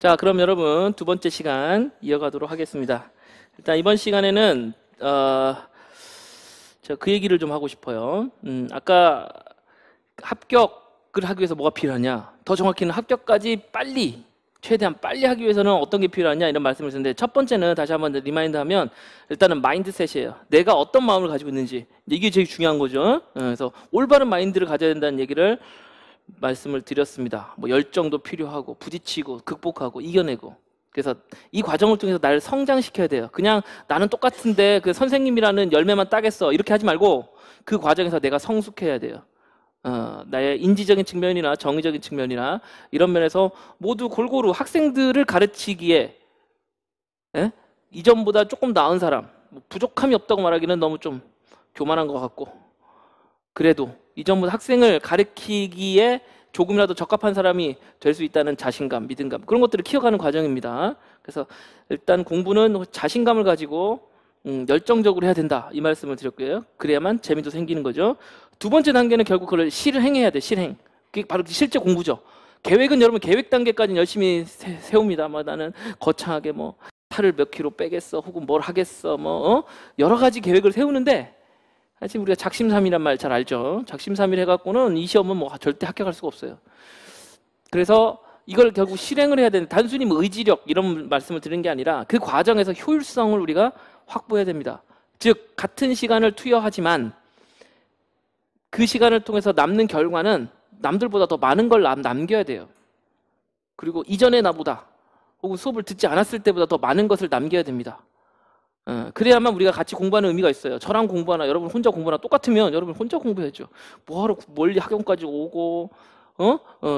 자, 그럼 여러분 두 번째 시간 이어가도록 하겠습니다. 일단 이번 시간에는 제가 그 얘기를 좀 하고 싶어요. 아까 합격을 하기 위해서 뭐가 필요하냐? 더 정확히는 합격까지 빨리, 최대한 빨리 하기 위해서는 어떤 게 필요하냐? 이런 말씀을 드렸는데, 첫 번째는 다시 한번 리마인드하면 일단은 마인드셋이에요. 내가 어떤 마음을 가지고 있는지, 이게 제일 중요한 거죠. 그래서 올바른 마인드를 가져야 된다는 얘기를 말씀을 드렸습니다. 뭐 열정도 필요하고, 부딪히고, 극복하고, 이겨내고. 그래서 이 과정을 통해서 나를 성장시켜야 돼요. 그냥 나는 똑같은데 그 선생님이라는 열매만 따겠어, 이렇게 하지 말고 그 과정에서 내가 성숙해야 돼요. 나의 인지적인 측면이나 정의적인 측면이나 이런 면에서 모두 골고루 학생들을 가르치기에 이전보다 조금 나은 사람, 뭐 부족함이 없다고 말하기는 너무 좀 교만한 것 같고, 그래도 이전보다 학생을 가르치기에 조금이라도 적합한 사람이 될 수 있다는 자신감, 믿음감, 그런 것들을 키워가는 과정입니다. 그래서 일단 공부는 자신감을 가지고 열정적으로 해야 된다, 이 말씀을 드렸고요. 그래야만 재미도 생기는 거죠. 두 번째 단계는 결국 그걸 실행해야 돼. 실행. 그게 바로 실제 공부죠. 계획은 여러분 계획 단계까지는 열심히 세웁니다. 뭐 나는 거창하게 뭐 살을 몇 킬로 빼겠어, 혹은 뭘 하겠어, 뭐 여러 가지 계획을 세우는데, 사실 우리가 작심삼일이란 말 잘 알죠. 작심삼일 해갖고는 이 시험은 뭐 절대 합격할 수가 없어요. 그래서 이걸 결국 실행을 해야 되는, 단순히 뭐 의지력 이런 말씀을 드리는 게 아니라 그 과정에서 효율성을 우리가 확보해야 됩니다. 즉 같은 시간을 투여하지만 그 시간을 통해서 남는 결과는 남들보다 더 많은 걸 남겨야 돼요. 그리고 이전의 나보다, 혹은 수업을 듣지 않았을 때보다 더 많은 것을 남겨야 됩니다. 그래야만 우리가 같이 공부하는 의미가 있어요. 저랑 공부하나 여러분 혼자 공부하나 똑같으면 여러분 혼자 공부해야죠. 뭐하러 멀리 학원까지 오고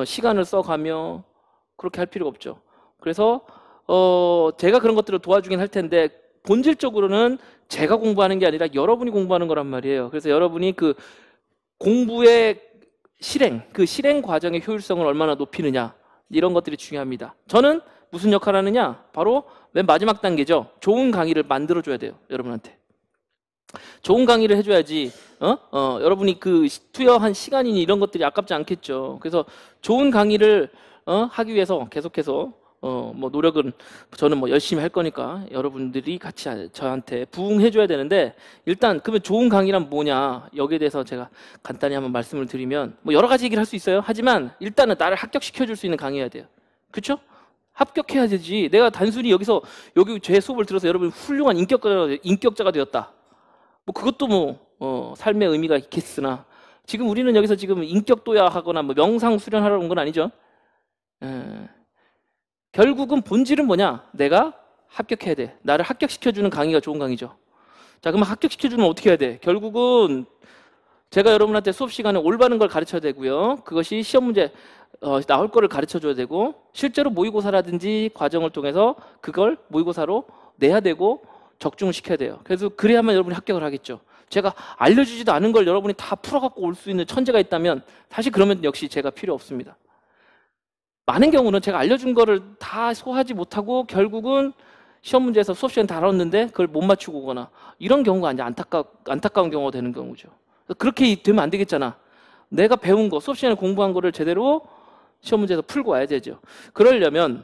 시간을 써가며 그렇게 할 필요가 없죠. 그래서 제가 그런 것들을 도와주긴 할 텐데, 본질적으로는 제가 공부하는 게 아니라 여러분이 공부하는 거란 말이에요. 그래서 여러분이 그 공부의 실행, 그 실행 과정의 효율성을 얼마나 높이느냐, 이런 것들이 중요합니다. 저는 무슨 역할을 하느냐? 바로 맨 마지막 단계죠. 좋은 강의를 만들어줘야 돼요. 여러분한테. 좋은 강의를 해줘야지 여러분이 그 투여한 시간이니 이런 것들이 아깝지 않겠죠. 그래서 좋은 강의를 하기 위해서 계속해서 뭐 노력은 저는 뭐 열심히 할 거니까 여러분들이 같이 저한테 부응해줘야 되는데, 일단 그러면 좋은 강의란 뭐냐, 여기에 대해서 제가 간단히 한번 말씀을 드리면, 뭐 여러 가지 얘기를 할 수 있어요. 하지만 일단은 나를 합격시켜줄 수 있는 강의여야 돼요. 그렇죠? 합격해야 되지. 내가 단순히 여기 제 수업을 들어서 여러분 훌륭한 인격자가 되었다, 뭐 그것도 뭐 삶의 의미가 있겠으나, 지금 우리는 여기서 지금 인격도야 하거나 뭐 명상 수련하러 온 건 아니죠. 결국은 본질은 뭐냐? 내가 합격해야 돼. 나를 합격시켜주는 강의가 좋은 강의죠. 자, 그러면 합격시켜주면 어떻게 해야 돼? 결국은 제가 여러분한테 수업 시간에 올바른 걸 가르쳐야 되고요. 그것이 시험 문제 나올 거를 가르쳐줘야 되고, 실제로 모의고사라든지 과정을 통해서 그걸 모의고사로 내야 되고 적중을 시켜야 돼요. 그래서 그래야만 여러분이 합격을 하겠죠. 제가 알려주지도 않은 걸 여러분이 다 풀어갖고 올 수 있는 천재가 있다면, 사실 그러면 역시 제가 필요 없습니다. 많은 경우는 제가 알려준 거를 다 소화하지 못하고 결국은 시험 문제에서 수업 시간 다 알았는데 그걸 못 맞추고 오거나, 이런 경우가 아니라 안타까운 경우가 되는 경우죠. 그렇게 되면 안 되겠잖아. 내가 배운 거, 수업 시간에 공부한 거를 제대로 시험 문제에서 풀고 와야 되죠. 그러려면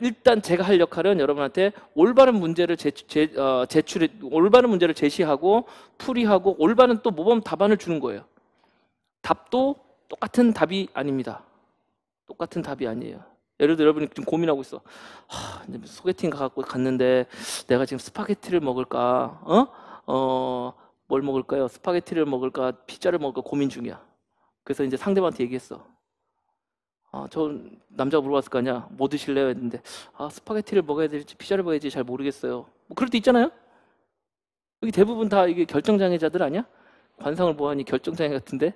일단 제가 할 역할은 여러분한테 올바른 문제를 올바른 문제를 제시하고 풀이하고, 올바른 또 모범 답안을 주는 거예요. 답도 똑같은 답이 아닙니다. 똑같은 답이 아니에요. 예를 들어 여러분이 지금 고민하고 있어. 이제 소개팅 가갖고 갔는데 내가 지금 스파게티를 먹을까? 뭘 먹을까요? 스파게티를 먹을까? 피자를 먹을까? 고민 중이야. 그래서 이제 상대방한테 얘기했어. 저 남자가 물어봤을 거 아니야. 뭐 드실래요? 했는데 스파게티를 먹어야 될지 피자를 먹어야 될지 잘 모르겠어요. 뭐 그럴 때 있잖아요. 여기 대부분 다 이게 결정장애자들 아니야? 관상을 보아하니 결정장애 같은데.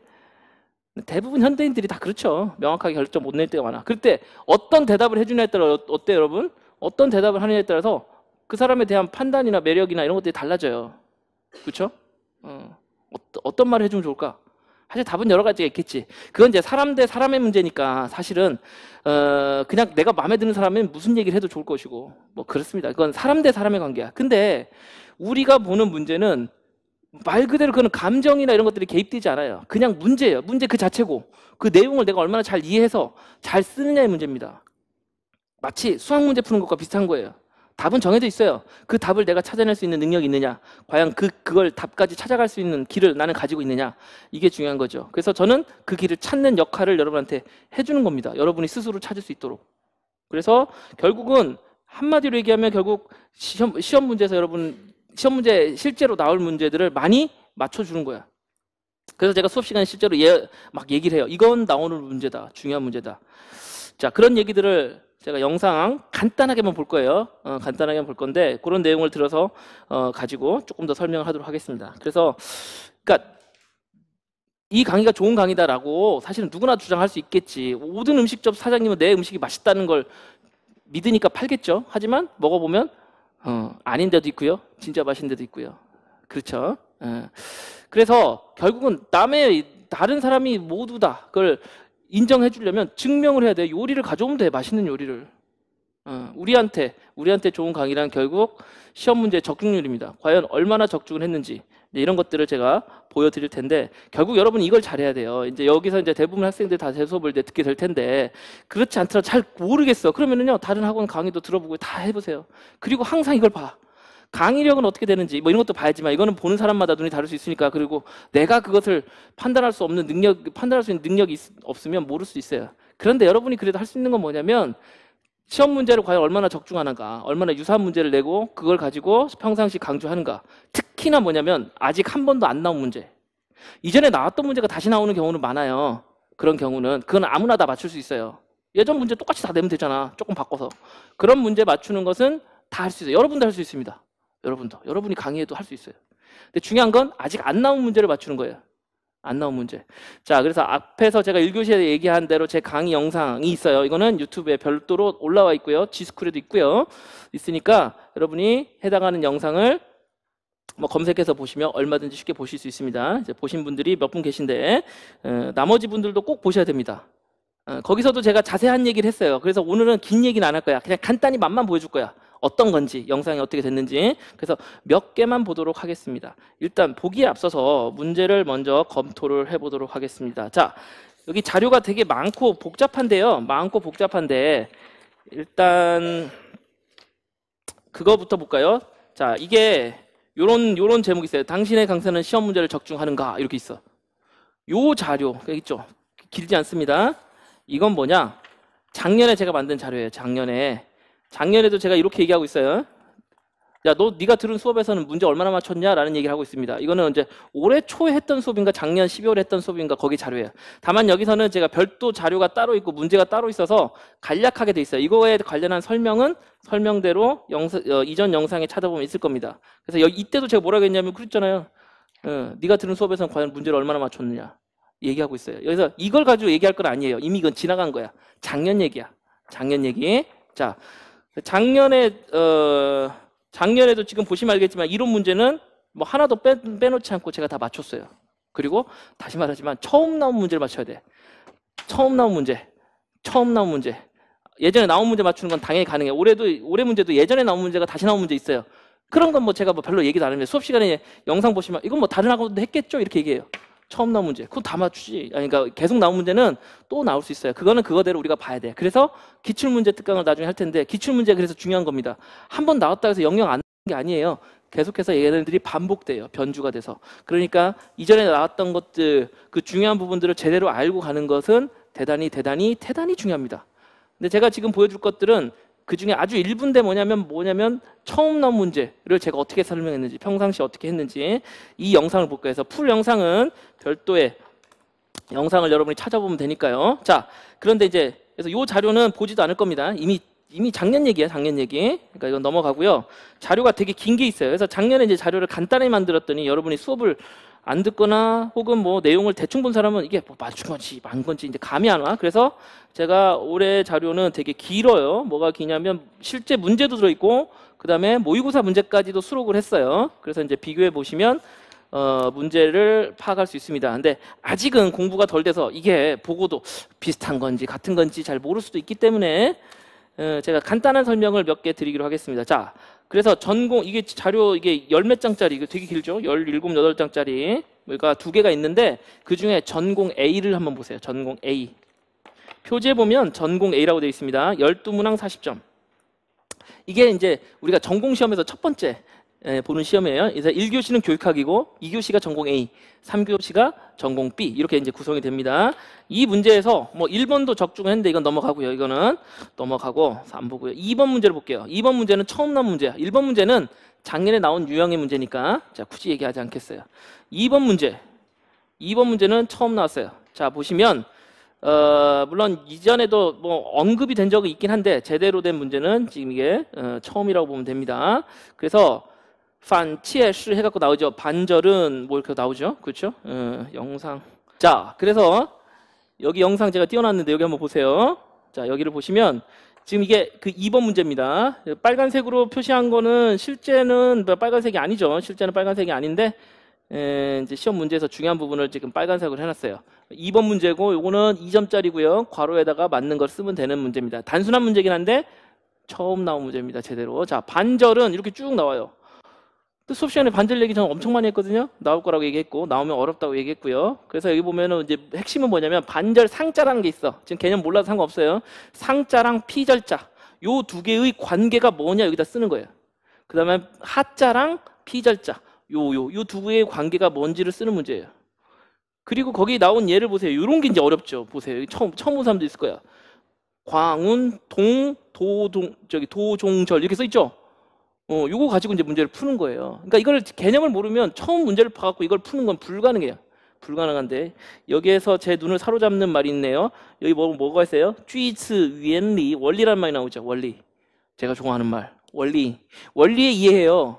대부분 현대인들이 다 그렇죠. 명확하게 결정 못 낼 때가 많아. 그럴 때 어떤 대답을 해주냐에 따라 어때요, 여러분? 어떤 대답을 하느냐에 따라서 그 사람에 대한 판단이나 매력이나 이런 것들이 달라져요. 그렇죠? 어떤 말을 해주면 좋을까? 사실 답은 여러 가지가 있겠지. 그건 이제 사람 대 사람의 문제니까, 사실은 그냥 내가 마음에 드는 사람은 무슨 얘기를 해도 좋을 것이고, 뭐 그렇습니다. 그건 사람 대 사람의 관계야. 근데 우리가 보는 문제는 말 그대로 그건 감정이나 이런 것들이 개입되지 않아요. 그냥 문제예요. 문제 그 자체고, 그 내용을 내가 얼마나 잘 이해해서 잘 쓰느냐의 문제입니다. 마치 수학 문제 푸는 것과 비슷한 거예요. 답은 정해져 있어요. 그 답을 내가 찾아낼 수 있는 능력이 있느냐, 과연 그걸 답까지 찾아갈 수 있는 길을 나는 가지고 있느냐, 이게 중요한 거죠. 그래서 저는 그 길을 찾는 역할을 여러분한테 해주는 겁니다. 여러분이 스스로 찾을 수 있도록. 그래서 결국은 한마디로 얘기하면 결국 시험 문제에서 여러분 시험 문제 실제로 나올 문제들을 많이 맞춰주는 거야. 그래서 제가 수업 시간에 실제로 막 얘기를 해요. 이건 나오는 문제다, 중요한 문제다. 자, 그런 얘기들을 제가 영상 간단하게만 볼 거예요. 간단하게만 볼 건데 그런 내용을 들어서 가지고 조금 더 설명을 하도록 하겠습니다. 그래서 그러니까 이 강의가 좋은 강의다라고 사실은 누구나 주장할 수 있겠지. 모든 음식점 사장님은 내 음식이 맛있다는 걸 믿으니까 팔겠죠. 하지만 먹어보면 아닌 데도 있고요, 진짜 맛있는 데도 있고요. 그렇죠. 그래서 결국은 다른 사람이 모두 다 그걸 인정해 주려면 증명을 해야 돼. 요리를 가져오면 돼. 맛있는 요리를. 우리한테 좋은 강의란 결국 시험 문제 적중률입니다. 과연 얼마나 적중을 했는지 이런 것들을 제가 보여드릴 텐데 결국 여러분이 이걸 잘해야 돼요. 이제 여기서 이제 대부분 학생들 다 제 수업을 이제 듣게 될 텐데 그렇지 않더라도 잘 모르겠어. 그러면은요 다른 학원 강의도 들어보고 다 해보세요. 그리고 항상 이걸 봐. 강의력은 어떻게 되는지 뭐 이런 것도 봐야지만 이거는 보는 사람마다 눈이 다를 수 있으니까. 그리고 내가 그것을 판단할 수 있는 능력이 없으면 모를 수 있어요. 그런데 여러분이 그래도 할 수 있는 건 뭐냐면 시험 문제를 과연 얼마나 적중하는가, 얼마나 유사한 문제를 내고 그걸 가지고 평상시 강조하는가. 특히나 뭐냐면 아직 한 번도 안 나온 문제, 이전에 나왔던 문제가 다시 나오는 경우는 많아요. 그런 경우는 그건 아무나 다 맞출 수 있어요. 예전 문제 똑같이 다 내면 되잖아, 조금 바꿔서. 그런 문제 맞추는 것은 다 할 수 있어요. 여러분도 할 수 있습니다. 여러분이 강의해도 할 수 있어요. 근데 중요한 건 아직 안 나온 문제를 맞추는 거예요. 안 나온 문제. 자, 그래서 앞에서 제가 1교시에 얘기한 대로 제 강의 영상이 있어요. 이거는 유튜브에 별도로 올라와 있고요. 지스쿨에도 있고요. 있으니까 여러분이 해당하는 영상을 뭐 검색해서 보시면 얼마든지 쉽게 보실 수 있습니다. 이제 보신 분들이 몇 분 계신데 나머지 분들도 꼭 보셔야 됩니다. 거기서도 제가 자세한 얘기를 했어요. 그래서 오늘은 긴 얘기는 안 할 거야. 그냥 간단히 맛만 보여줄 거야. 어떤 건지, 영상이 어떻게 됐는지. 그래서 몇 개만 보도록 하겠습니다. 일단 보기에 앞서서 문제를 먼저 검토를 해보도록 하겠습니다. 자, 여기 자료가 되게 많고 복잡한데요. 일단 그거부터 볼까요? 자, 이게 요런 제목이 있어요. 당신의 강사는 시험 문제를 적중하는가? 이렇게 있어. 요 자료 있죠? 길지 않습니다. 이건 뭐냐? 작년에 제가 만든 자료예요. 작년에도 제가 이렇게 얘기하고 있어요. 야, 네가 들은 수업에서는 문제 얼마나 맞췄냐? 라는 얘기를 하고 있습니다. 이거는 이제 올해 초에 했던 수업인가 작년 12월에 했던 수업인가 거기 자료예요. 다만 여기서는 제가 별도 자료가 따로 있고 문제가 따로 있어서 간략하게 돼 있어요. 이거에 관련한 설명은 설명대로 이전 영상에 찾아보면 있을 겁니다. 그래서 이때도 제가 뭐라고 했냐면 그랬잖아요. 네가 들은 수업에서는 과연 문제를 얼마나 맞췄느냐 얘기하고 있어요. 여기서 이걸 가지고 얘기할 건 아니에요. 이미 이건 지나간 거야. 작년 얘기야. 작년 얘기. 자, 작년에도 지금 보시면 알겠지만 이론 문제는 뭐 하나도 빼놓지 않고 제가 다 맞췄어요. 그리고 다시 말하지만 처음 나온 문제를 맞춰야 돼. 처음 나온 문제. 예전에 나온 문제 맞추는 건 당연히 가능해. 올해 문제도 예전에 나온 문제가 다시 나온 문제 있어요. 그런 건 뭐 제가 뭐 별로 얘기도 안 합니다. 수업 시간에 영상 보시면 이건 뭐 다른 학원도 했겠죠? 이렇게 얘기해요. 처음 나온 문제. 그건 다 맞추지. 그러니까 계속 나온 문제는 또 나올 수 있어요. 그거는 그거대로 우리가 봐야 돼. 그래서 기출문제 특강을 나중에 할 텐데 기출문제 그래서 중요한 겁니다. 한 번 나왔다 해서 영영 안 나온 게 아니에요. 계속해서 얘네들이 반복돼요. 변주가 돼서. 그러니까 이전에 나왔던 것들 그 중요한 부분들을 제대로 알고 가는 것은 대단히 중요합니다. 근데 제가 지금 보여줄 것들은 그 중에 아주 일부인데 뭐냐면 처음 나온 문제를 제가 어떻게 설명했는지, 평상시 어떻게 했는지 이 영상을 볼 거예요. 그래서 풀 영상은 별도의 영상을 여러분이 찾아보면 되니까요. 자, 그런데 이제 그래서 이 자료는 보지도 않을 겁니다. 이미 작년 얘기야, 작년 얘기. 그러니까 이건 넘어가고요. 자료가 되게 긴 게 있어요. 그래서 작년에 이제 자료를 간단히 만들었더니 여러분이 수업을 안 듣거나 혹은 뭐 내용을 대충 본 사람은 이게 뭐 맞춘 건지 만 건지 이제 감이 안 와. 그래서 제가 올해 자료는 되게 길어요. 뭐가 기냐면 실제 문제도 들어있고 그다음에 모의고사 문제까지도 수록을 했어요. 그래서 이제 비교해 보시면 문제를 파악할 수 있습니다. 근데 아직은 공부가 덜 돼서 이게 보고도 비슷한 건지 같은 건지 잘 모를 수도 있기 때문에 제가 간단한 설명을 몇 개 드리기로 하겠습니다. 자, 그래서 전공 이게 자료 이게 열 몇 장짜리 이거 되게 길죠? 17, 8장짜리 그러니까 두 개가 있는데 그 중에 전공 A를 한번 보세요. 전공 A. 표지에 보면 전공 A라고 되어 있습니다. 12문항 40점. 이게 이제 우리가 전공 시험에서 첫 번째 보는 시험이에요. 그래서 1교시는 교육학이고 2교시가 전공 A, 3교시가 전공 B 이렇게 이제 구성이 됩니다. 이 문제에서 뭐 1번도 적중했는데 이건 넘어가고요. 이거는 넘어가고 안 보고요. 2번 문제를 볼게요. 2번 문제는 처음 나온 문제야. 1번 문제는 작년에 나온 유형의 문제니까 자 굳이 얘기하지 않겠어요. 2번 문제는 처음 나왔어요. 자 보시면 물론 이전에도 뭐 언급이 된 적이 있긴 한데 제대로 된 문제는 지금 이게 처음이라고 보면 됩니다. 그래서 반치에시 해갖고 나오죠. 반절은 뭐 이렇게 나오죠. 그렇죠? 영상. 자, 그래서 여기 영상 제가 띄워놨는데 여기 한번 보세요. 자, 여기를 보시면 지금 이게 그 2번 문제입니다. 빨간색으로 표시한 거는 실제는 빨간색이 아니죠. 실제는 빨간색이 아닌데 이제 시험 문제에서 중요한 부분을 지금 빨간색으로 해놨어요. 2번 문제고 요거는 2점짜리고요. 괄호에다가 맞는 걸 쓰면 되는 문제입니다. 단순한 문제긴 한데 처음 나온 문제입니다. 제대로. 자, 반절은 이렇게 쭉 나와요. 수업 시간에 반절 얘기 저는 엄청 많이 했거든요. 나올 거라고 얘기했고 나오면 어렵다고 얘기했고요. 그래서 여기 보면은 이제 핵심은 뭐냐면 반절 상자라는 게 있어. 지금 개념 몰라도 상관없어요. 상자랑 피절자 요 두 개의 관계가 뭐냐 여기다 쓰는 거예요. 그 다음에 하자랑 피절자 요 두 개의 관계가 뭔지를 쓰는 문제예요. 그리고 거기 나온 예를 보세요. 요런 게 이제 어렵죠. 보세요. 처음 본 사람도 있을 거야. 광운, 도종절 이렇게 써 있죠. 요거 가지고 이제 문제를 푸는 거예요. 그러니까 이걸 개념을 모르면 처음 문제를 봐갖고 이걸 푸는 건 불가능해요. 불가능한데 여기에서 제 눈을 사로잡는 말이 있네요. 여기 뭐가 있어요? 쥐츠 위엔리 원리라는 말이 나오죠. 원리. 제가 좋아하는 말. 원리에 이해해요.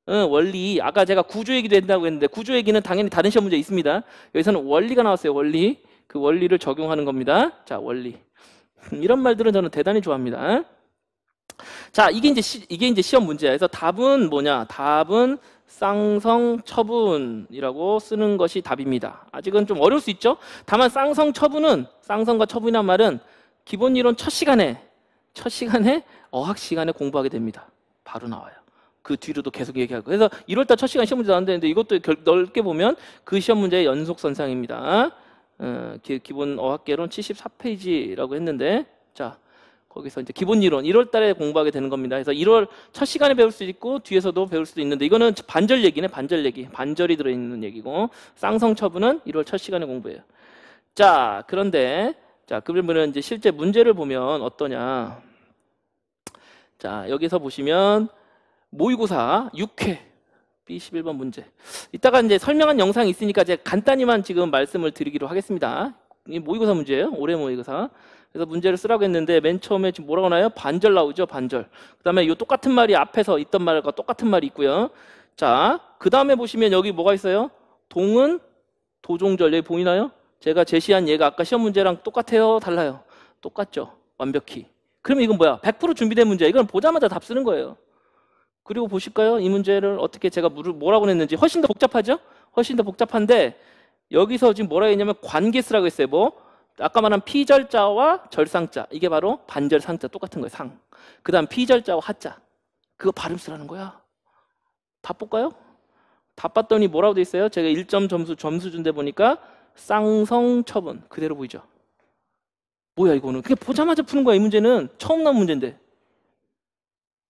원리. 아까 제가 구조 얘기도 한다고 했는데 구조 얘기는 당연히 다른 시험 문제 있습니다. 여기서는 원리가 나왔어요. 원리. 그 원리를 적용하는 겁니다. 자, 원리. 이런 말들은 저는 대단히 좋아합니다. 자, 이게 이제 시험 문제야. 그래서 답은 뭐냐? 답은 쌍성처분이라고 쓰는 것이 답입니다. 아직은 좀 어려울 수 있죠? 다만 쌍성과 처분이란 말은 기본 이론 첫 시간에 어학 시간에 공부하게 됩니다. 바로 나와요. 그 뒤로도 계속 얘기하고. 그래서 1월달 첫 시간 시험 문제 나왔는데 이것도 넓게 보면 그 시험 문제의 연속선상입니다. 기본 어학개론 74페이지라고 했는데 자. 거기서 이제 기본 이론 1월 달에 공부하게 되는 겁니다. 그래서 1월 첫 시간에 배울 수 있고 뒤에서도 배울 수도 있는데 이거는 반절 얘기네. 반절 얘기. 반절이 들어있는 얘기고 쌍성처분은 1월 첫 시간에 공부해요. 자, 그런데 자, 그러면 이제 실제 문제를 보면 어떠냐. 자, 여기서 보시면 모의고사 6회 B11번 문제. 이따가 이제 설명한 영상이 있으니까 제가 간단히만 지금 말씀을 드리기로 하겠습니다. 이 모의고사 문제예요. 올해 모의고사. 그래서 문제를 쓰라고 했는데 맨 처음에 지금 뭐라고 나와요? 반절 나오죠. 반절. 그 다음에 이 똑같은 말이 앞에서 있던 말과 똑같은 말이 있고요. 자, 그 다음에 보시면 여기 뭐가 있어요? 동은 도종절. 여기 보이나요? 제가 제시한 얘가 아까 시험 문제랑 똑같아요? 달라요? 똑같죠. 완벽히. 그러면 이건 뭐야? 100% 준비된 문제야. 이건 보자마자 답 쓰는 거예요. 그리고 보실까요? 이 문제를 어떻게 제가 뭐라고 했는지. 훨씬 더 복잡하죠? 훨씬 더 복잡한데 여기서 지금 뭐라 했냐면 관계 쓰라고 했어요. 뭐? 아까 말한 피절자와 절상자 이게 바로 반절상자 똑같은 거예요. 상. 그 다음 피절자와 하자 그거 발음 쓰라는 거야. 답 볼까요? 답 봤더니 뭐라고 돼 있어요? 제가 1점 점수 준데 보니까 쌍성처분 그대로 보이죠. 뭐야 이거는. 그게 보자마자 푸는 거야. 이 문제는 처음 나온 문제인데.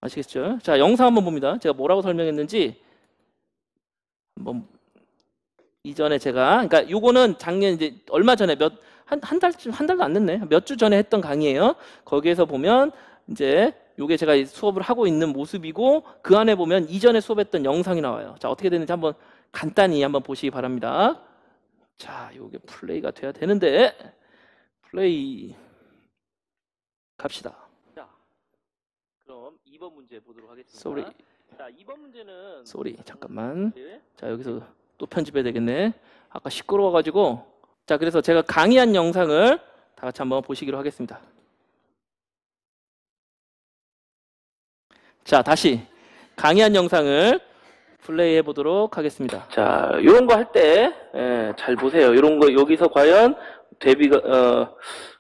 아시겠죠? 자, 영상 한번 봅니다. 제가 뭐라고 설명했는지 한번 이전에 제가 그러니까 요거는 작년 이제 얼마 전에 한 달도 안 됐네. 몇 주 전에 했던 강의예요. 거기에서 보면 이제 요게 제가 수업을 하고 있는 모습이고 그 안에 보면 이전에 수업했던 영상이 나와요. 자, 어떻게 되는지 한번 간단히 한번 보시기 바랍니다. 자, 요게 플레이가 돼야 되는데 플레이 갑시다. 자, 그럼 2번 문제 보도록 하겠습니다. 쏘리. 자, 2번 문제는 쏘리. 잠깐만. 자, 여기서 또 편집해야 되겠네. 아까 시끄러워가지고. 자, 그래서 제가 강의한 영상을 다 같이 한번 보시기로 하겠습니다. 자, 다시 강의한 영상을 플레이해 보도록 하겠습니다. 자, 이런 거 할 때 잘 보세요. 이런 거 여기서 과연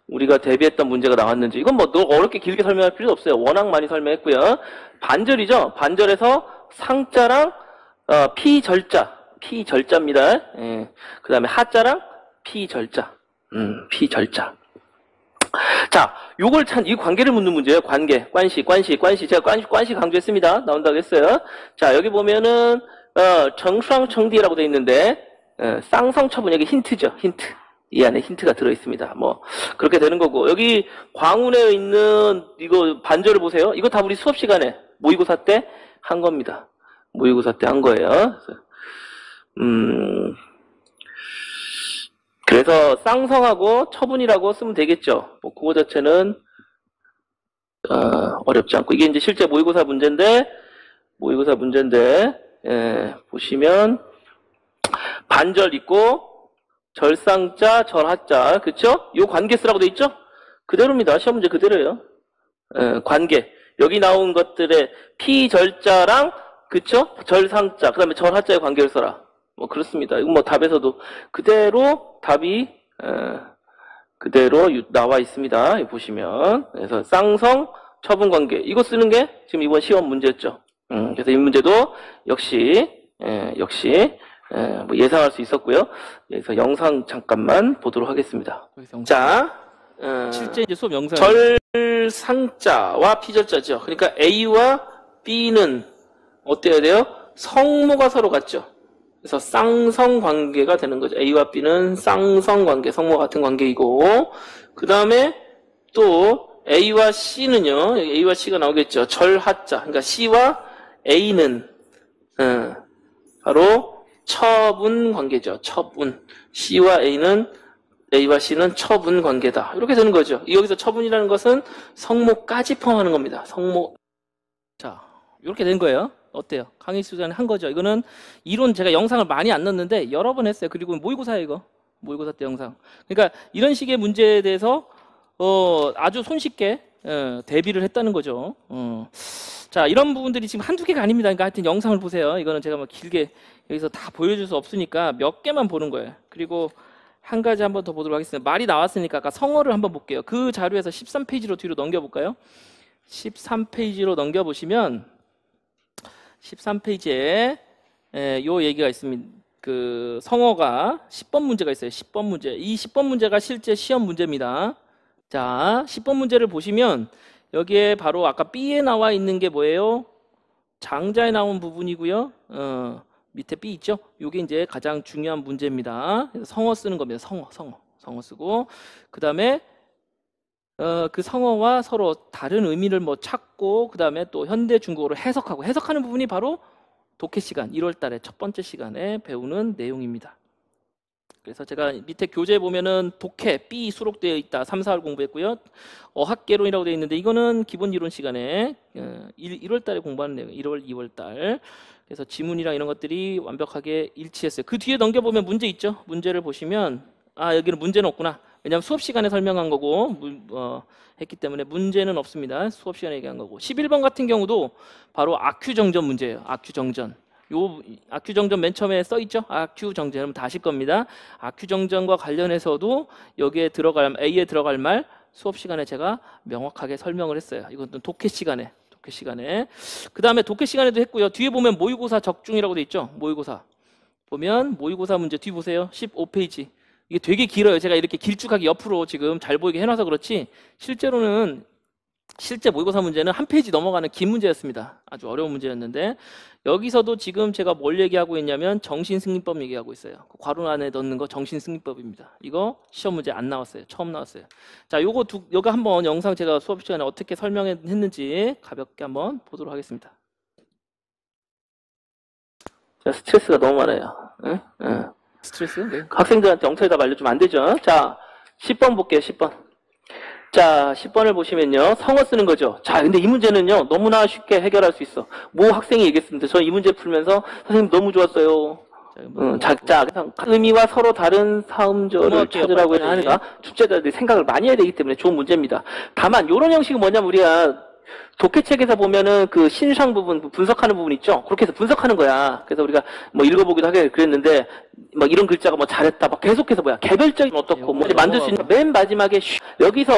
우리가 대비했던 문제가 나왔는지. 이건 뭐 너무 어렵게 길게 설명할 필요 없어요. 워낙 많이 설명했고요. 반절이죠. 반절에서 상자랑 피절자입니다. 그 다음에 하자랑 피절자. 피절자. 자, 요걸 이 관계를 묻는 문제예요. 관계, 관시. 제가 관시 강조했습니다. 나온다고 했어요. 자, 여기 보면은, 정수왕 청디라고 돼 있는데, 쌍성처분, 여기 힌트죠. 힌트. 이 안에 힌트가 들어있습니다. 뭐, 그렇게 되는 거고. 여기 광운에 있는, 이거 반절을 보세요. 이거 다 우리 수업 시간에, 모의고사 때 한 겁니다. 모의고사 때 한 거예요. 그래서 쌍성하고 처분이라고 쓰면 되겠죠. 뭐 그거 자체는 어렵지 않고 이게 이제 실제 모의고사 문제인데 보시면 반절 있고 절상자 절하자 그쵸? 요 관계 쓰라고 돼 있죠? 그대로입니다. 시험 문제 그대로예요. 관계 여기 나온 것들의 피절자랑 그쵸? 절상자 그 다음에 절하자의 관계를 써라. 뭐 그렇습니다. 이건 뭐 답에서도 그대로 답이 그대로 나와 있습니다. 보시면 그래서 쌍성 처분 관계 이거 쓰는 게 지금 이번 시험 문제였죠. 그래서 이 문제도 역시 뭐 예상할 수 있었고요. 그래서 영상 잠깐만 보도록 하겠습니다. 자, 실제 이제 수업 영상 절상자와 피절자죠. 그러니까 A와 B는 어때야 돼요? 성모가 서로 같죠. 그래서 쌍성 관계가 되는 거죠. A와 B는 쌍성 관계, 성모가 같은 관계이고, 그 다음에 또 A와 C는요, 여기 A와 C가 나오겠죠. 절하자. 그러니까 C와 A는, 바로 처분 관계죠. 처분. A와 C는 처분 관계다. 이렇게 되는 거죠. 여기서 처분이라는 것은 성모까지 포함하는 겁니다. 성모. 자, 이렇게 된 거예요. 어때요? 강의 수단에 한 거죠. 이거는 이론 제가 영상을 많이 안 넣었는데 여러 번 했어요. 그리고 모의고사예요, 이거. 모의고사 때 영상. 그러니까 이런 식의 문제에 대해서 아주 손쉽게 대비를 했다는 거죠. 자, 이런 부분들이 지금 한두 개가 아닙니다. 그러니까 하여튼 영상을 보세요. 이거는 제가 뭐 길게 여기서 다 보여줄 수 없으니까 몇 개만 보는 거예요. 그리고 한 가지 한번 더 보도록 하겠습니다. 말이 나왔으니까 아까 성어를 한번 볼게요. 그 자료에서 13페이지로 뒤로 넘겨볼까요? 13페이지로 넘겨보시면 13페이지에 요 얘기가 있습니다. 그 성어가 10번 문제가 있어요. 10번 문제. 이 10번 문제가 실제 시험 문제입니다. 자, 10번 문제를 보시면 여기에 바로 아까 B에 나와 있는 게 뭐예요? 장자에 나온 부분이고요. 밑에 B 있죠? 요게 이제 가장 중요한 문제입니다. 성어 쓰는 겁니다. 성어 쓰고 그 다음에 그 성어와 서로 다른 의미를 뭐 찾고 그 다음에 또 현대 중국어로 해석하는 부분이 바로 독해 시간 1월 달에 첫 번째 시간에 배우는 내용입니다. 그래서 제가 밑에 교재에 보면은 독해 B 수록되어 있다. 3, 4월 공부했고요. 어학개론이라고 되어 있는데 이거는 기본 이론 시간에 1월 달에 공부하는 내용 1월, 2월 달. 그래서 지문이랑 이런 것들이 완벽하게 일치했어요. 그 뒤에 넘겨보면 문제 있죠? 문제를 보시면 여기는 문제는 없구나. 왜냐하면 수업 시간에 설명한 거고 했기 때문에 문제는 없습니다. 수업 시간에 얘기한 거고 11번 같은 경우도 바로 아큐정전 문제예요. 아큐정전. 요 아큐정전 맨 처음에 써 있죠? 아큐정전 다 아실 겁니다. 아큐정전과 관련해서도 여기에 A에 들어갈 말 수업 시간에 제가 명확하게 설명을 했어요. 이건 독해 시간에. 그 다음에 독해 시간에도 했고요. 뒤에 보면 모의고사 적중이라고 돼 있죠? 모의고사. 보면 모의고사 문제 뒤 보세요. 15페이지. 이게 되게 길어요. 제가 이렇게 길쭉하게 옆으로 지금 잘 보이게 해놔서 그렇지 실제로는 실제 모의고사 문제는 한 페이지 넘어가는 긴 문제였습니다. 아주 어려운 문제였는데 여기서도 지금 제가 뭘 얘기하고 있냐면 정신승리법 얘기하고 있어요. 괄호 안에 넣는 거 정신승리법입니다. 이거 시험 문제 안 나왔어요. 처음 나왔어요. 자, 요거 한번 영상 제가 수업 시간에 어떻게 설명했는지 가볍게 한번 보도록 하겠습니다. 자, 스트레스가 너무 많아요. 응? 스트레스? 네. 학생들한테 엉터리다 말려주면 안 되죠. 자, 10번 볼게요. 10번. 자, 10번을 보시면요. 성어 쓰는 거죠. 자, 근데 이 문제는요. 너무나 쉽게 해결할 수 있어. 모 학생이 얘기했습니다. 저 이 문제 풀면서 선생님 너무 좋았어요. 작자, 의미와 서로 다른 사음절을 찾으라고 하니까 출제자들이 생각을 많이 해야 되기 때문에 좋은 문제입니다. 다만 이런 형식은 뭐냐면 우리가 독해책에서 보면은 그 신상 부분, 분석하는 부분 있죠? 그렇게 해서 분석하는 거야. 그래서 우리가 뭐 읽어보기도 하게 그랬는데, 막 이런 글자가 뭐 잘했다, 막 계속해서 개별적인 어떻고, 뭐 만들 수 있는 맨 마지막에 여기서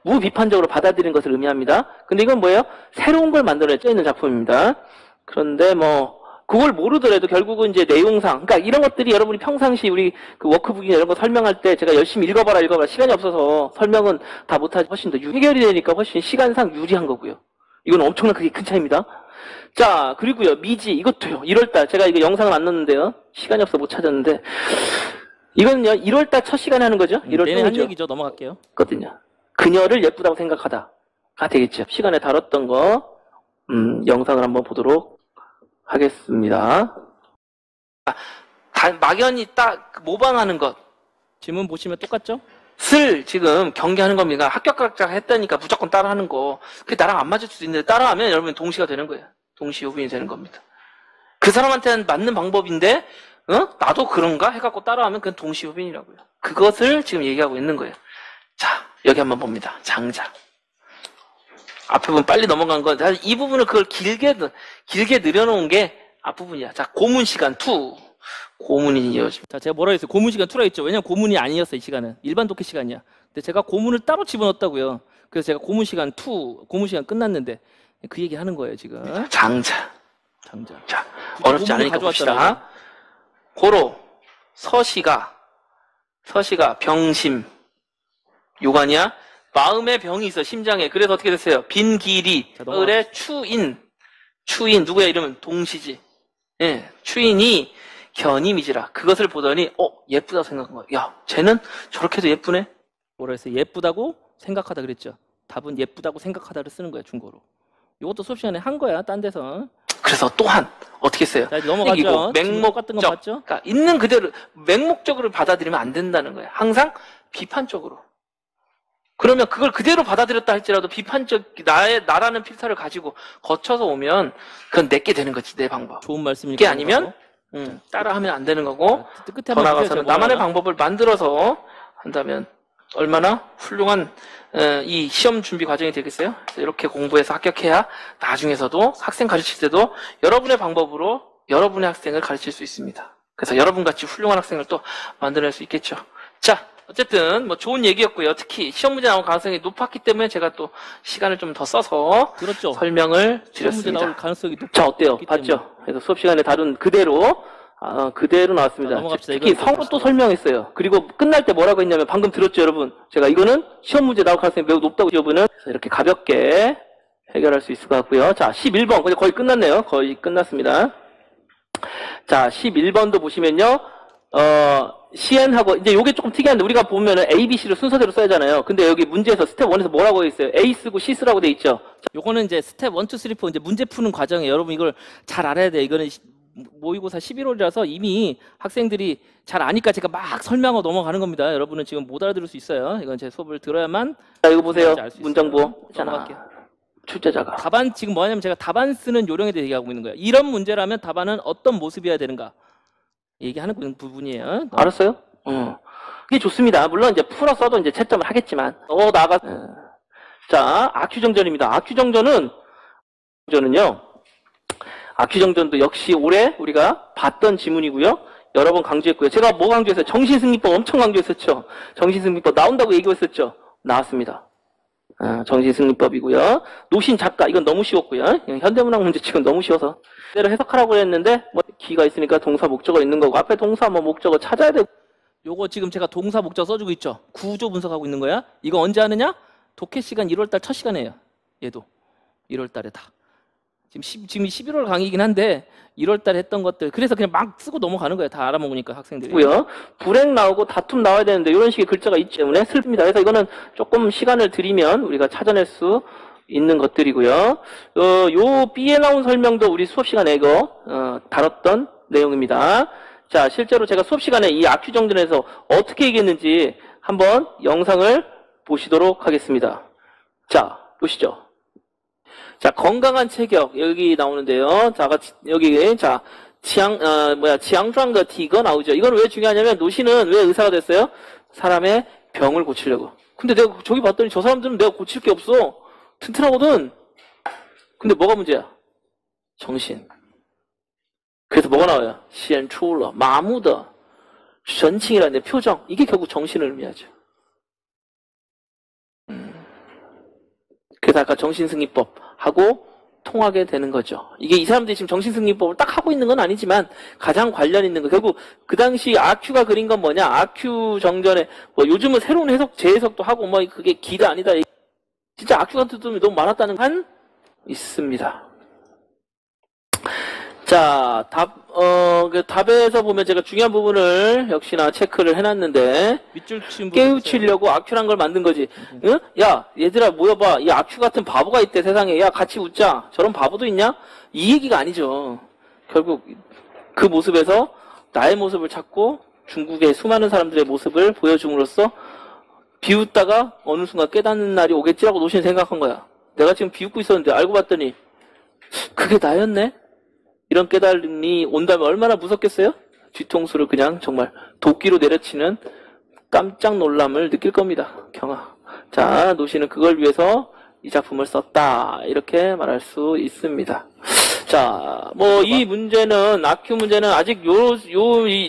무비판적으로 받아들이는 것을 의미합니다. 근데 이건 뭐예요? 새로운 걸 만들어내 져 있는 작품입니다. 그런데 뭐, 그걸 모르더라도 결국은 이제 내용상, 그러니까 이런 것들이 여러분이 평상시 우리 그 워크북이나 이런 거 설명할 때 제가 열심히 읽어봐라 시간이 없어서 설명은 다 못하지 훨씬 더 해결이 되니까 훨씬 시간상 유리한 거고요. 이건 엄청난 그게 큰 차이입니다. 자, 그리고요, 미지, 이것도요, 1월달, 제가 이거 영상을 안 넣었는데요. 시간이 없어 못 찾았는데, 이거는요, 1월달 첫 시간에 하는 거죠? 1월 내내 한 중이죠? 얘기죠. 넘어갈게요. 거든요. 그녀를 예쁘다고 생각하다가 되겠죠. 시간에 다뤘던 거, 영상을 한번 보도록 하겠습니다. 막연히 딱 모방하는 것. 지문 보시면 똑같죠? 슬 지금 경계하는 겁니다. 합격각자 했다니까 무조건 따라하는 거. 그게 나랑 안 맞을 수도 있는데 따라하면 여러분 동시가 되는 거예요. 동시 요빈이 되는 겁니다. 그 사람한테는 맞는 방법인데 나도 그런가 해갖고 따라하면 그건 동시 요빈이라고요. 그것을 지금 얘기하고 있는 거예요. 자, 여기 한번 봅니다. 장자. 앞에 부분 빨리 넘어간 건 이 부분을 그걸 길게 늘여놓은 게 앞부분이야. 자, 고문 시간 2. 고문이 이어집니다. 자, 제가 뭐라 했어요? 고문 시간 2라 했죠. 왜냐면 고문이 아니었어, 이 시간은. 일반 독해 시간이야. 근데 제가 고문을 따로 집어넣었다고요. 그래서 제가 고문 시간 2, 고문 시간 끝났는데 그 얘기 하는 거예요, 지금. 장자. 장자. 자, 어렵지 않으니까 봅시다. 고로, 서시가 병심. 요관이야? 마음의 병이 있어, 심장에. 그래서 어떻게 됐어요? 빈길이. 을의 추인. 누구야, 이러면 동시지. 예, 추인이 견임이지라. 그것을 보더니, 예쁘다 생각한 거야. 야, 쟤는 저렇게도 예쁘네? 뭐라 했어요? 예쁘다고 생각하다 그랬죠. 답은 예쁘다고 생각하다를 쓰는 거야, 중고로. 이것도 수업 시간에 한 거야, 딴 데서. 그래서 또한, 어떻게 했어요? 자, 이제 넘어가죠. 맹목 같은 거 봤죠? 그러니까 있는 그대로, 맹목적으로 받아들이면 안 된다는 거예요. 항상 비판적으로. 그러면 그걸 그대로 받아들였다 할지라도 나라는 필터를 가지고 거쳐서 오면 그건 내게 되는 거지, 내 방법. 좋은 말씀이니까. 그게 아니면, 따라하면 안 되는 거고, 끝에 더 나아가서는 나만의 방법을 만들어서 한다면 얼마나 훌륭한 이 시험 준비 과정이 되겠어요? 이렇게 공부해서 합격해야 나중에서도 학생 가르칠 때도 여러분의 방법으로 여러분의 학생을 가르칠 수 있습니다. 그래서 여러분같이 훌륭한 학생을 또 만들어낼 수 있겠죠. 자, 어쨌든 뭐 좋은 얘기였고요. 특히 시험 문제 나올 가능성이 높았기 때문에 제가 또 시간을 좀 더 써서 그렇죠. 설명을 시험 문제 드렸습니다. 나올 가능성이 자, 어때요? 봤죠? 그래서 수업 시간에 다룬 그대로 나왔습니다. 넘어갑시다. 특히 성우 또 설명했어요. 그리고 끝날 때 뭐라고 했냐면 방금 들었죠, 여러분? 제가 이거는 시험 문제 나올 가능성이 매우 높다고 여러분은 이렇게 가볍게 해결할 수 있을 것 같고요. 자, 11번. 근데 거의 끝났네요. 거의 끝났습니다. 자, 11번도 보시면요. 시엔하고 이제 요게 조금 특이한데 우리가 보면은 A, B, C를 순서대로 써야 하잖아요. 근데 여기 문제에서 스텝 1에서 뭐라고 돼 있어요? A 쓰고 C 쓰라고 돼 있죠. 요거는 이제 스텝 1, 2, 3, 4 이제 문제 푸는 과정에 여러분 이걸 잘 알아야 돼요. 이거는 모의고사 11월이라서 이미 학생들이 잘 아니까 제가 막 설명하고 넘어가는 겁니다. 여러분은 지금 못 알아들을 수 있어요. 이건 제 수업을 들어야만. 자, 이거 보세요. 알수 있어요. 문장부. 넘어갈게요. 출제자가. 답안 지금 뭐냐면 제가 답안 쓰는 요령에 대해 얘기하고 있는 거예요. 이런 문제라면 답안은 어떤 모습이어야 되는가 얘기하는 부분이에요. 알았어요? 그게 좋습니다. 물론 이제 풀어 써도 이제 채점을 하겠지만. 자, 악취정전입니다. 악취정전도 역시 올해 우리가 봤던 지문이고요. 여러 번 강조했고요. 제가 뭐 강조했어요? 정신승리법 엄청 강조했었죠. 정신승리법 나온다고 얘기했었죠. 나왔습니다. 정신승리법이고요. 노신 작가 이건 너무 쉬웠고요. 현대문학 문제 지금 너무 쉬워서 그대로 해석하라고 했는데 뭐 기가 있으니까 동사 목적어 있는 거고 앞에 동사 뭐 목적어 찾아야 되고. 요거 지금 제가 동사 목적 써주고 있죠. 구조 분석하고 있는 거야. 이거 언제 하느냐? 독해 시간 1월달 첫 시간이에요. 얘도 1월달에 다. 지금 11월 강의이긴 한데 1월달에 했던 것들 그래서 그냥 막 쓰고 넘어가는 거예요. 다 알아먹으니까 학생들이. 불행 나오고 다툼 나와야 되는데 이런 식의 글자가 있기 때문에 슬픕니다. 그래서 이거는 조금 시간을 들이면 우리가 찾아낼 수 있는 것들이고요. 요 B에 나온 설명도 우리 수업 시간에 이거 다뤘던 내용입니다. 자, 실제로 제가 수업 시간에 이 악취정전에서 어떻게 얘기했는지 한번 영상을 보시도록 하겠습니다. 자, 보시죠. 자, 건강한 체격 여기 나오는데요. 자, 여기 지앙장과 티거 나오죠. 이건 왜 중요하냐면 노신은 왜 의사가 됐어요? 사람의 병을 고치려고. 근데 내가 저기 봤더니 저 사람들은 내가 고칠 게 없어. 튼튼하거든. 근데 뭐가 문제야? 정신. 그래서 뭐가 나와요? 시엔출러, 마무더, 전칭이라는 표정. 이게 결국 정신을 의미하죠. 그래서 아까 정신승리법하고 통하게 되는 거죠. 이게 이 사람들이 지금 정신승리법을 딱 하고 있는 건 아니지만 가장 관련 있는 거. 결국 그 당시 아큐가 그린 건 뭐냐? 아큐 정전에 뭐 요즘은 새로운 해석, 재해석도 하고 뭐 그게 기다 아니다. 진짜 아큐 같은 놈이 너무 많았다는 한 있습니다. 자, 그 답에서 보면 제가 중요한 부분을 역시나 체크를 해놨는데, 밑줄 친 깨우치려고 아큐란 걸 만든 거지. 응? 야, 얘들아, 모여봐. 이 아큐 같은 바보가 있대, 세상에. 야, 같이 웃자. 저런 바보도 있냐? 이 얘기가 아니죠. 결국 그 모습에서 나의 모습을 찾고 중국의 수많은 사람들의 모습을 보여줌으로써 비웃다가 어느 순간 깨닫는 날이 오겠지라고 노신 생각한 거야. 내가 지금 비웃고 있었는데 알고 봤더니 그게 나였네? 이런 깨달음이 온다면 얼마나 무섭겠어요? 뒤통수를 그냥 정말 도끼로 내려치는 깜짝 놀람을 느낄 겁니다. 경아. 자, 노시는 그걸 위해서 이 작품을 썼다. 이렇게 말할 수 있습니다. 자, 뭐 이 문제는 아큐 문제는 아직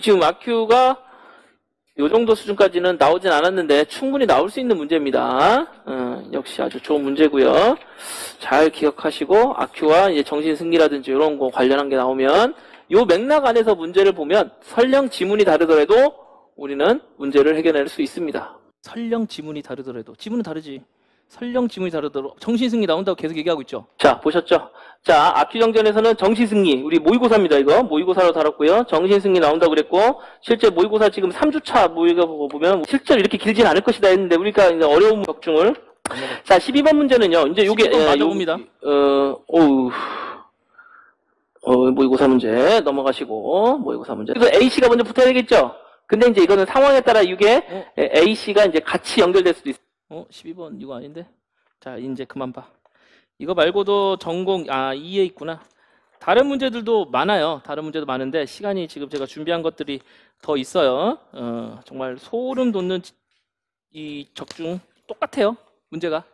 지금 아큐가 요 정도 수준까지는 나오진 않았는데 충분히 나올 수 있는 문제입니다. 역시 아주 좋은 문제고요. 잘 기억하시고 아큐와 이제 정신승리라든지 이런 거 관련한 게 나오면 요 맥락 안에서 문제를 보면 설령 지문이 다르더라도 우리는 문제를 해결할 수 있습니다. 설령 지문이 다르더라도 지문은 다르지. 설령 지문이 다르더라도 정신승리 나온다고 계속 얘기하고 있죠. 자, 보셨죠? 자, 아큐정전에서는 정신승리, 우리 모의고사입니다, 이거. 모의고사로 다뤘고요. 정신승리 나온다고 그랬고, 실제 모의고사 지금 3주차 모의고사 보면, 실제로 이렇게 길진 않을 것이다 했는데, 우리가 이제 어려운 적중을. 자, 12번 문제는요, 이제 요게, 맞아봅니다. 모의고사 문제 넘어가시고, 모의고사 문제. 그래서 A씨가 먼저 붙어야 되겠죠? 근데 이제 이거는 상황에 따라 이게, A씨가 이제 같이 연결될 수도 있어요. 12번 이거 아닌데? 자, 이제 그만 봐. 이거 말고도 전공, 이에 있구나. 다른 문제들도 많아요. 다른 문제도 많은데 시간이 지금 제가 준비한 것들이 더 있어요. 정말 소름 돋는 이 적중 똑같아요. 문제가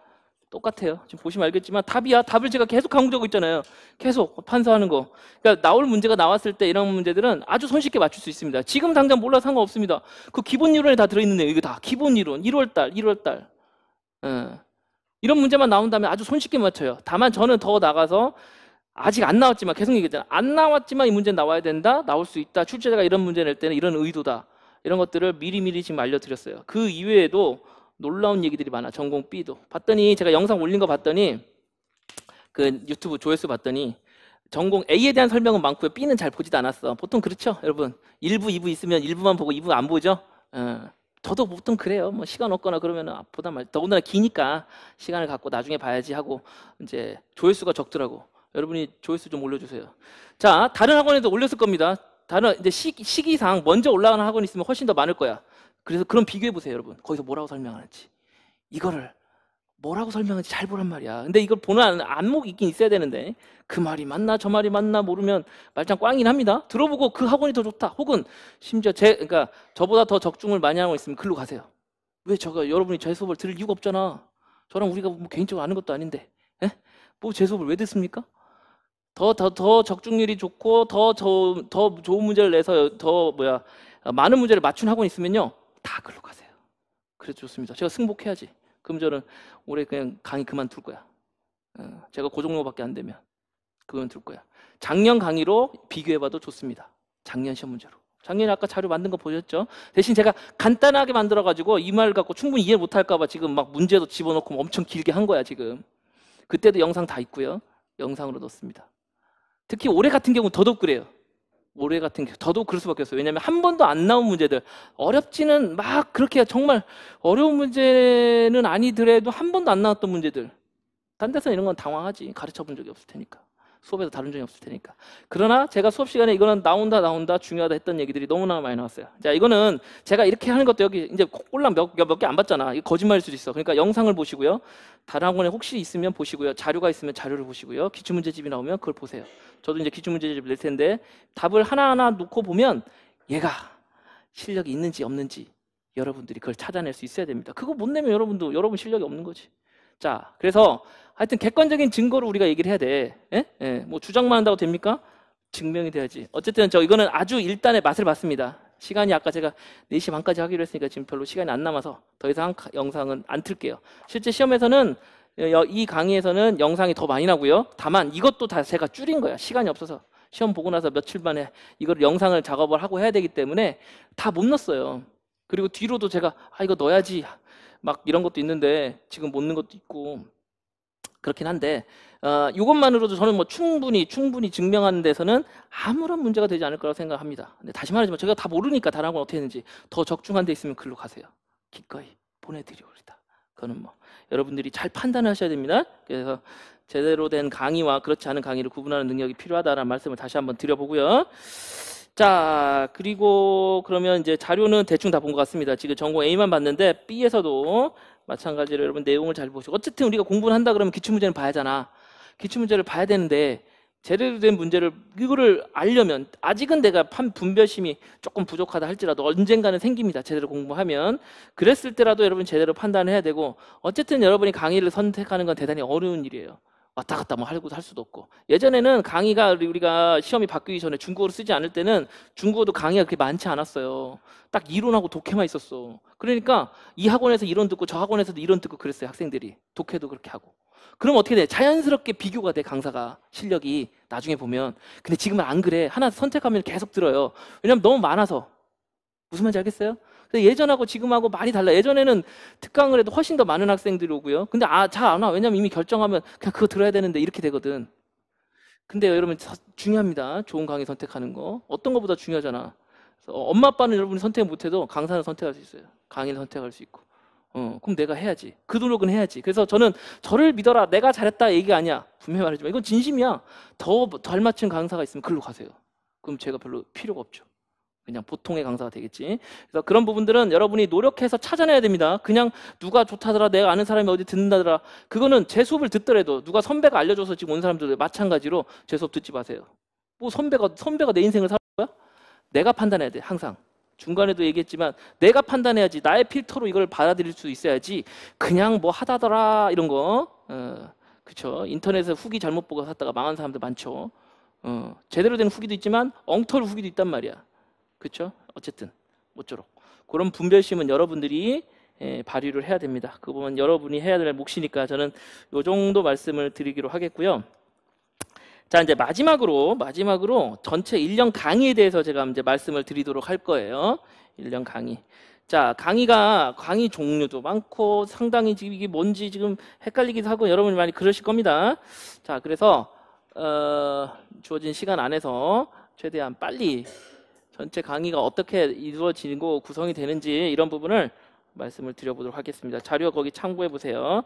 똑같아요. 지금 보시면 알겠지만 답이야. 답을 제가 계속 강조하고 있잖아요. 계속 판서하는 거. 그러니까 나올 문제가 나왔을 때 이런 문제들은 아주 손쉽게 맞출 수 있습니다. 지금 당장 몰라도 상관없습니다. 그 기본 이론에 다 들어있는데요. 이거 다 기본 이론. 1월달. 이런 문제만 나온다면 아주 손쉽게 맞춰요. 다만 저는 더 나가서 아직 안 나왔지만 계속 얘기했잖아요. 안 나왔지만 이 문제는 나와야 된다. 나올 수 있다. 출제자가 이런 문제 낼 때는 이런 의도다. 이런 것들을 미리미리 지금 알려드렸어요. 그 이외에도 놀라운 얘기들이 많아. 전공 B도. 봤더니 제가 영상 올린 거 봤더니 그 유튜브 조회수 봤더니 전공 A에 대한 설명은 많고요. B는 잘 보지도 않았어. 보통 그렇죠, 여러분. 1부, 2부 있으면 1부만 보고 2부 안 보죠? 저도 보통 그래요. 뭐 시간 없거나 그러면은 보다 말 더군다나 기니까 시간을 갖고 나중에 봐야지 하고 이제 조회수가 적더라고. 여러분이 조회수 좀 올려주세요. 자, 다른 학원에도 올렸을 겁니다. 다른 이제 시기상 먼저 올라가는 학원이 있으면 훨씬 더 많을 거야. 그래서 그럼 비교해 보세요, 여러분. 거기서 뭐라고 설명하는지. 이거를 뭐라고 설명하는지 잘 보란 말이야. 근데 이걸 보는 안목이 있긴 있어야 되는데 그 말이 맞나 저 말이 맞나 모르면 말짱 꽝이긴 합니다. 들어보고 그 학원이 더 좋다. 혹은 심지어 그러니까 저보다 더 적중을 많이 하고 있으면 글로 가세요. 왜 여러분이 제 수업을 들을 이유가 없잖아. 저랑 우리가 뭐 개인적으로 아는 것도 아닌데. 뭐 제 수업을 왜 듣습니까? 더 적중률이 좋고 더 좋은 문제를 내서 많은 문제를 맞춘 학원이 있으면요. 다 글로 가세요. 그래도 좋습니다. 제가 승복해야지. 그럼 저는 올해 그냥 강의 그만둘 거야. 제가 그 정도밖에 안 되면 그만둘 거야. 작년 강의로 비교해봐도 좋습니다. 작년 시험 문제로. 작년에 아까 자료 만든 거 보셨죠? 대신 제가 간단하게 만들어가지고 이 말 갖고 충분히 이해 못할까 봐 지금 막 문제도 집어넣고 엄청 길게 한 거야 지금. 그때도 영상 다 있고요. 영상으로 넣습니다. 특히 올해 같은 경우는 더더욱 그래요. 올해 같은 경우 더더욱 그럴 수밖에 없어요. 왜냐하면 한 번도 안 나온 문제들, 어렵지는 막 그렇게 정말 어려운 문제는 아니더라도 한 번도 안 나왔던 문제들, 딴 데서 이런 건 당황하지. 가르쳐 본 적이 없을 테니까, 수업에서 다룬 적이 없을 테니까. 그러나 제가 수업 시간에 이거는 나온다 중요하다 했던 얘기들이 너무나 많이 나왔어요. 자, 이거는 제가 이렇게 하는 것도 여기 이제 꼴랑 몇 개 안 봤잖아. 이거 거짓말일 수도 있어. 그러니까 영상을 보시고요. 다른 학원에 혹시 있으면 보시고요. 자료가 있으면 자료를 보시고요. 기출문제집이 나오면 그걸 보세요. 저도 이제 기출문제집 낼 텐데 답을 하나하나 놓고 보면 얘가 실력이 있는지 없는지 여러분들이 그걸 찾아낼 수 있어야 됩니다. 그거 못 내면 여러분 실력이 없는 거지. 자, 그래서 하여튼 객관적인 증거를 우리가 얘기를 해야 돼. 뭐 주장만 한다고 됩니까? 증명이 돼야지. 어쨌든 이거는 아주 일단의 맛을 봤습니다. 시간이 아까 제가 4시 반까지 하기로 했으니까 지금 별로 시간이 안 남아서 더 이상 영상은 안 틀게요. 실제 시험에서는 이 강의에서는 영상이 더 많이 나고요. 다만 이것도 다 제가 줄인 거야. 시간이 없어서. 시험 보고 나서 며칠 만에 이걸 영상을 작업을 하고 해야 되기 때문에 다 못 넣었어요. 그리고 뒤로도 제가 이거 넣어야지 막 이런 것도 있는데 지금 못 넣은 것도 있고 그렇긴 한데 이것만으로도 저는 뭐 충분히 증명하는 데서는 아무런 문제가 되지 않을 거라고 생각합니다. 근데 다시 말하지만 제가 다 모르니까 다른 건 어떻게 했는지 더 적중한 데 있으면 글로 가세요. 기꺼이 보내드리오리다. 그거는 뭐 여러분들이 잘 판단하셔야 됩니다. 그래서 제대로 된 강의와 그렇지 않은 강의를 구분하는 능력이 필요하다는 말씀을 다시 한번 드려보고요. 자, 그리고 그러면 이제 자료는 대충 다 본 것 같습니다. 지금 전공 A만 봤는데 B에서도 마찬가지로 여러분 내용을 잘 보시고, 어쨌든 우리가 공부를 한다 그러면 기출문제는 봐야 하잖아. 기출문제를 봐야 되는데 제대로 된 문제를 이거를 알려면 아직은 내가 분별심이 조금 부족하다 할지라도 언젠가는 생깁니다. 제대로 공부하면. 그랬을 때라도 여러분 제대로 판단을 해야 되고, 어쨌든 여러분이 강의를 선택하는 건 대단히 어려운 일이에요. 왔다 갔다 뭐 할 수도 없고. 예전에는 강의가 우리가 시험이 바뀌기 전에 중국어를 쓰지 않을 때는 중국어도 강의가 그렇게 많지 않았어요. 딱 이론하고 독해만 있었어. 그러니까 이 학원에서 이론 듣고 저 학원에서도 이론 듣고 그랬어요. 학생들이. 독해도 그렇게 하고. 그럼 어떻게 돼? 자연스럽게 비교가 돼, 강사가. 실력이 나중에 보면. 근데 지금은 안 그래. 하나 선택하면 계속 들어요. 왜냐면 너무 많아서. 무슨 말인지 알겠어요? 예전하고 지금하고 많이 달라. 예전에는 특강을 해도 훨씬 더 많은 학생들이 오고요. 근데 잘 안 와. 왜냐면 이미 결정하면 그냥 그거 들어야 되는데 이렇게 되거든. 근데 여러분 중요합니다. 좋은 강의 선택하는 거. 어떤 것보다 중요하잖아. 그래서 엄마 아빠는 여러분이 선택 못해도 강사는 선택할 수 있어요. 강의를 선택할 수 있고. 그럼 내가 해야지. 그 노력은 해야지. 그래서 저는 저를 믿어라. 내가 잘했다 얘기가 아니야. 분명히 말하지만 이건 진심이야. 더 잘 맞춘 강사가 있으면 글로 가세요. 그럼 제가 별로 필요가 없죠. 그냥 보통의 강사가 되겠지. 그래서 그런 부분들은 여러분이 노력해서 찾아내야 됩니다. 그냥 누가 좋다더라, 내가 아는 사람이 어디 듣는다더라, 그거는 제 수업을 듣더라도 누가 선배가 알려줘서 지금 온 사람들 마찬가지로 제 수업 듣지 마세요. 뭐 선배가 내 인생을 사는 거야? 내가 판단해야 돼. 항상 중간에도 얘기했지만 내가 판단해야지. 나의 필터로 이걸 받아들일 수 있어야지. 그냥 뭐 하다더라 이런 거, 그쵸? 인터넷에 후기 잘못 보고 샀다가 망한 사람들 많죠. 제대로 된 후기도 있지만 엉터리 후기도 있단 말이야. 그렇죠? 어쨌든 모쪼록 그런 분별심은 여러분들이 발휘를 해야 됩니다. 그 부분 여러분이 해야 될 몫이니까 저는 이 정도 말씀을 드리기로 하겠고요. 자, 이제 마지막으로 전체 1년 강의에 대해서 제가 이제 말씀을 드리도록 할 거예요. 1년 강의. 자, 강의 종류도 많고 상당히 지금 이게 뭔지 지금 헷갈리기도 하고 여러분이 많이 그러실 겁니다. 자, 그래서 주어진 시간 안에서 최대한 빨리 전체 강의가 어떻게 이루어지고 구성이 되는지 이런 부분을 말씀을 드려보도록 하겠습니다. 자료 거기 참고해 보세요.